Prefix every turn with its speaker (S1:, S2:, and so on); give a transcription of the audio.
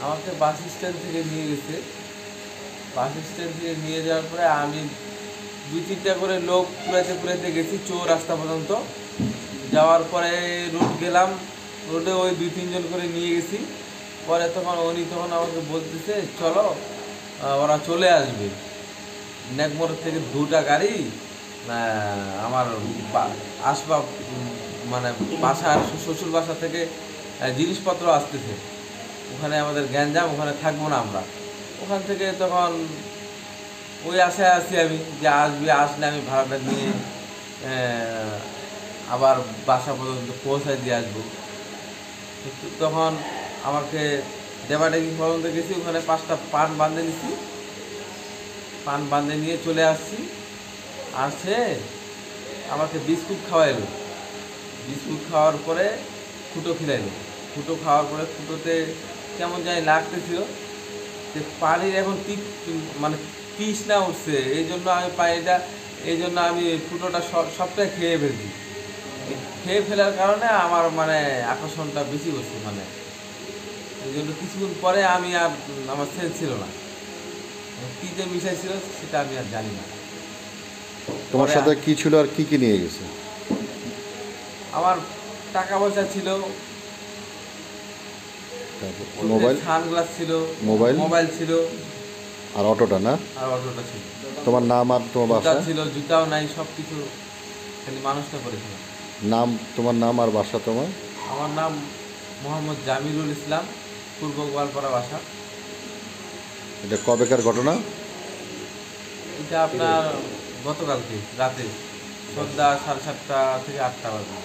S1: আমাকে bus stand থেকে নিয়ে গেছে। বাস স্ট্যান্ড থেকে নিয়ে যাওয়ার পরে আমি 2-3টা করে লোক কুড়াইতে কুড়াইতে গেছি রাস্তা পর্যন্ত। যাওয়ার পরে রোড গেলাম, রোডে ওই 2-3 জন করে নিয়ে গেছি। পরে তখন তখন আমাকে বলতেছে চলো, ওরা চলে আসবে। নেকমোড় থেকে 2টা গাড়ি আমার আসবাব মানে বাসার শ্বশুর বাসা থেকে জিনিসপত্র আসতেছে, ওখানে আমাদের গ্যাঞ্জাম, ওখানে থাকবো না আমরা। ওখান থেকে তখন ওই আশায় আছি আমি যে আসলে আমি ভাড়াটা নিয়ে আবার বাসা পর্যন্ত পৌঁছায় দিয়ে আসবো। তখন আমাকে দেবাডাঙ্গি পর্যন্ত গেছি, ওখানে 5টা পান বাঁধে নিছি, পান বাঁধে নিয়ে চলে আসছি। আসে আমাকে বিস্কুট খাওয়াইলো, বিস্কুট খাওয়ার পরে ফুটো খিলাইলো। ফুটো খাওয়ার পরে ফুটোতে কেমন জানি লাগতেছিল যে পানির এখন মানে তৃষ্ণা উঠছে, এই জন্য আমি পানিটা, এই জন্য আমি ফুটোটা সবটাই খেয়ে ফেলছি। খেয়ে ফেলার কারণে আমার মানে আকর্ষণটা বেশি হচ্ছে, মানে এই জন্য কিছুক্ষণ পরে আমি আর আমার সেন্স ছিল না, কী যে মিশাই ছিল সেটা আমি আর জানি না।
S2: তোমার সাথে কি ছিল আর কি কি নিয়ে গেছে?
S1: আমার টাকা পয়সা ছিল,
S2: মোবাইল,
S1: সানগ্লাস ছিল, মোবাইল ছিল,
S2: আর অটোটা না?
S1: আর অটোটা ছিল।
S2: তোমার নাম আর তোমার বাসা
S1: ছিল, জুতাও নাই, সব কিছু, খালি মানুষটা করেছিল।
S2: নাম, তোমার নাম আর বাসা তোমার?
S1: আমার নাম মোহাম্মদ জামিরুল ইসলাম, পূর্ব গোয়ালপাড়া বাসা।
S2: এটা কবেকার ঘটনা?
S1: এটা আপনার গতকালকে রাতে সন্ধ্যা 7:30 থেকে 8টা বাজে।